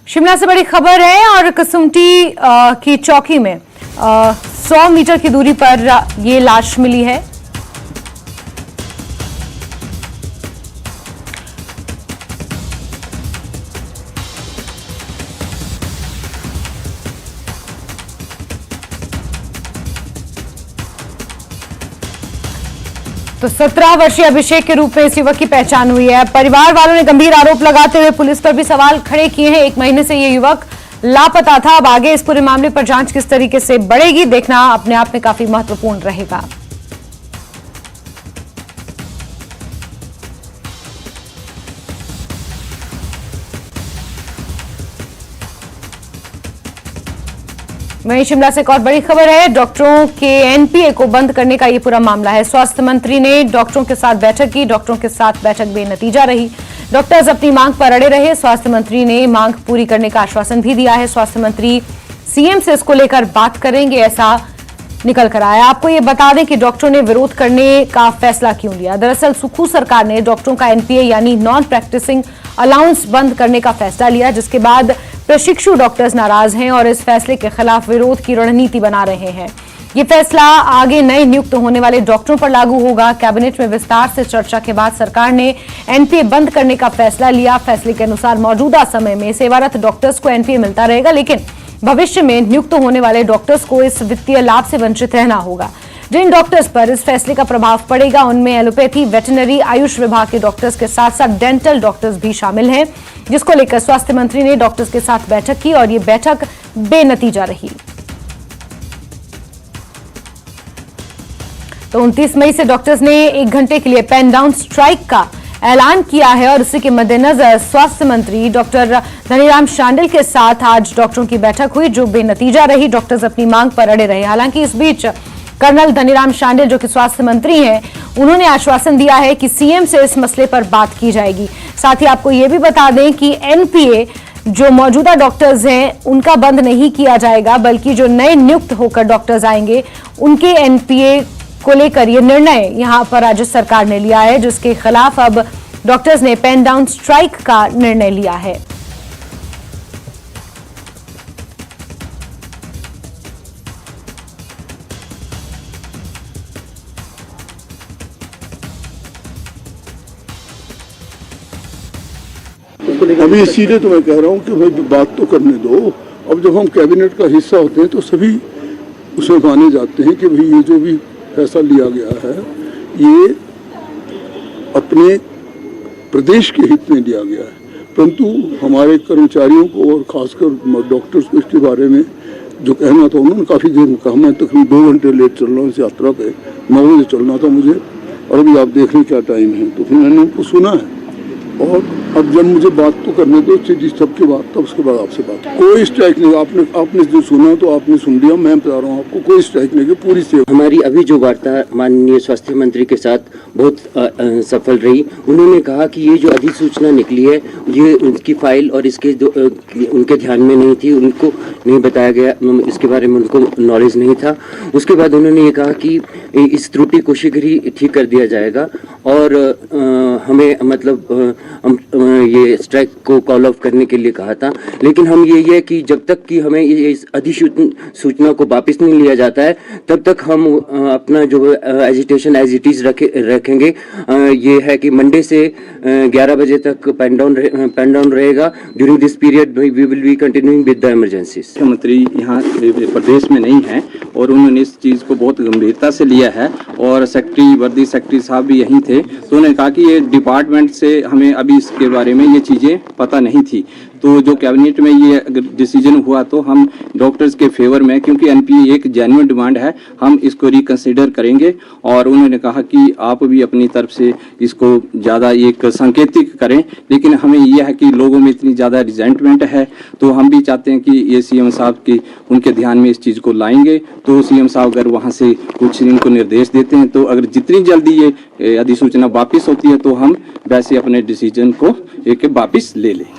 शिमला से बड़ी खबर है और कसुमटी की चौकी में 100 मीटर की दूरी पर ये लाश मिली है। तो 17 वर्षीय अभिषेक के रूप में इस युवक की पहचान हुई है। परिवार वालों ने गंभीर आरोप लगाते हुए पुलिस पर भी सवाल खड़े किए हैं। 1 महीने से ये युवक लापता था। अब आगे इस पूरे मामले पर जांच किस तरीके से बढ़ेगी, देखना अपने आप में काफी महत्वपूर्ण रहेगा। वहीं शिमला से एक और बड़ी खबर है। डॉक्टरों के एनपीए को बंद करने का ये पूरा मामला है। स्वास्थ्य मंत्री ने डॉक्टरों के साथ बैठक की। डॉक्टरों के साथ बैठक बेनतीजा रही। डॉक्टर्स अपनी मांग पर अड़े रहे। स्वास्थ्य मंत्री ने मांग पूरी करने का आश्वासन भी दिया है। स्वास्थ्य मंत्री सीएम से इसको लेकर बात करेंगे, ऐसा निकल कर आया। आपको ये बता दें कि डॉक्टरों ने विरोध करने का फैसला क्यों लिया। दरअसल सुक्खू सरकार ने डॉक्टरों का एनपीए यानी नॉन प्रैक्टिसिंग अलाउंस बंद करने का फैसला लिया, जिसके बाद प्रशिक्षु डॉक्टर्स नाराज हैं और इस फैसले के खिलाफ विरोध की रणनीति बना रहे हैं। ये फैसला आगे नए नियुक्त होने वाले डॉक्टरों पर लागू होगा। कैबिनेट में विस्तार से चर्चा के बाद सरकार ने एनपीए बंद करने का फैसला लिया। फैसले के अनुसार मौजूदा समय में सेवारत डॉक्टर्स को एनपीए मिलता रहेगा, लेकिन भविष्य में नियुक्त होने वाले डॉक्टर्स को इस वित्तीय लाभ से वंचित रहना होगा। जिन डॉक्टर्स पर इस फैसले का प्रभाव पड़ेगा उनमें एलोपैथी, वेटरनरी, आयुष विभाग के डॉक्टर्स के साथ साथ डेंटल डॉक्टर्स भी शामिल हैं, जिसको लेकर स्वास्थ्य मंत्री ने डॉक्टर्स के साथ बैठक की और ये बैठक बेनतीजा रही। तो 29 मई से डॉक्टर्स ने 1 घंटे के लिए पेन डाउन स्ट्राइक का ऐलान किया है और इसी के मद्देनजर स्वास्थ्य मंत्री डॉक्टर धनीराम शांडिल के साथ आज डॉक्टरों की बैठक हुई, जो बेनतीजा रही। डॉक्टर्स अपनी मांग पर अड़े रहे। हालांकि इस बीच कर्नल धनीराम शांडिल, जो कि स्वास्थ्य मंत्री हैं, उन्होंने आश्वासन दिया है कि सीएम से इस मसले पर बात की जाएगी। साथ ही आपको यह भी बता दें कि एनपीए जो मौजूदा डॉक्टर्स हैं उनका बंद नहीं किया जाएगा, बल्कि जो नए नियुक्त होकर डॉक्टर्स आएंगे उनके एनपीए को लेकर यह निर्णय यहां पर राज्य सरकार ने लिया है, जिसके खिलाफ अब डॉक्टर्स ने पेन डाउन स्ट्राइक का निर्णय लिया है। अभी इसीलिए तो मैं कह रहा हूँ कि भाई बात तो करने दो। अब जब हम कैबिनेट का हिस्सा होते हैं तो सभी उसमें माने जाते हैं कि भाई ये जो भी फैसला लिया गया है ये अपने प्रदेश के हित में लिया गया है, परंतु हमारे कर्मचारियों को और खासकर डॉक्टर्स को इसके बारे में जो कहना था उन्होंने काफ़ी देर में कहा। मैं तकरीबन 2 घंटे लेट चल रहा हूँ इस यात्रा पे। 9 बजे चलना था मुझे और अभी आप देख लें क्या टाइम है। तो फिर मैंने उनको सुना है और अब जब मुझे बात तो करने दो जिस सबके बाद, तब उसके बाद आपसे बात। कोई स्ट्राइक नहीं। आपने जो सुना तो आपने सुन लिया। मैं बता रहा हूँ आपको, कोई स्ट्राइक नहीं, पूरी सेवा। हमारी अभी जो वार्ता माननीय स्वास्थ्य मंत्री के साथ बहुत सफल रही। उन्होंने कहा कि ये जो अधिसूचना निकली है ये उनकी फाइल और इसके उनके ध्यान में नहीं थी, उनको नहीं बताया गया, इसके बारे में उनको नॉलेज नहीं था। उसके बाद उन्होंने ये कहा कि इस त्रुटि को शीघ्र ही ठीक कर दिया जाएगा और हमें मतलब ये स्ट्राइक को कॉल ऑफ करने के लिए कहा था। लेकिन हम ये कि जब तक कि हमें इस अधिसूचना को वापस नहीं लिया जाता है तब तक हम अपना जो एजिटेशन एज इट इज रखेंगे। ये है कि मंडे से 11 बजे तक पेन डाउन रहेगा। During this period we will be continuing with the emergencies. मुख्यमंत्री यहाँ प्रदेश में नहीं है और उन्होंने इस चीज़ को बहुत गंभीरता से लिया है और वर्दी सेक्रेटरी साहब भी यहीं थे, तो उन्होंने कहा कि ये डिपार्टमेंट से हमें अभी इसके बारे में ये चीज़ें पता नहीं थी। तो जो कैबिनेट में ये डिसीजन हुआ तो हम डॉक्टर्स के फेवर में, क्योंकि एनपीए एक जेन्युइन डिमांड है, हम इसको रिकंसिडर करेंगे। और उन्होंने कहा कि आप भी अपनी तरफ से इसको ज़्यादा एक सांकेतिक करें, लेकिन हमें यह है कि लोगों में इतनी ज़्यादा रिजेंटमेंट है तो हम भी चाहते हैं कि ये सीएम साहब की उनके ध्यान में इस चीज़ को लाएंगे। तो सीएम साहब अगर वहाँ से कुछ इनको निर्देश देते हैं तो अगर जितनी जल्दी ये अधिसूचना वापस होती है तो हम वैसे अपने डिसीजन को एक वापस ले लें।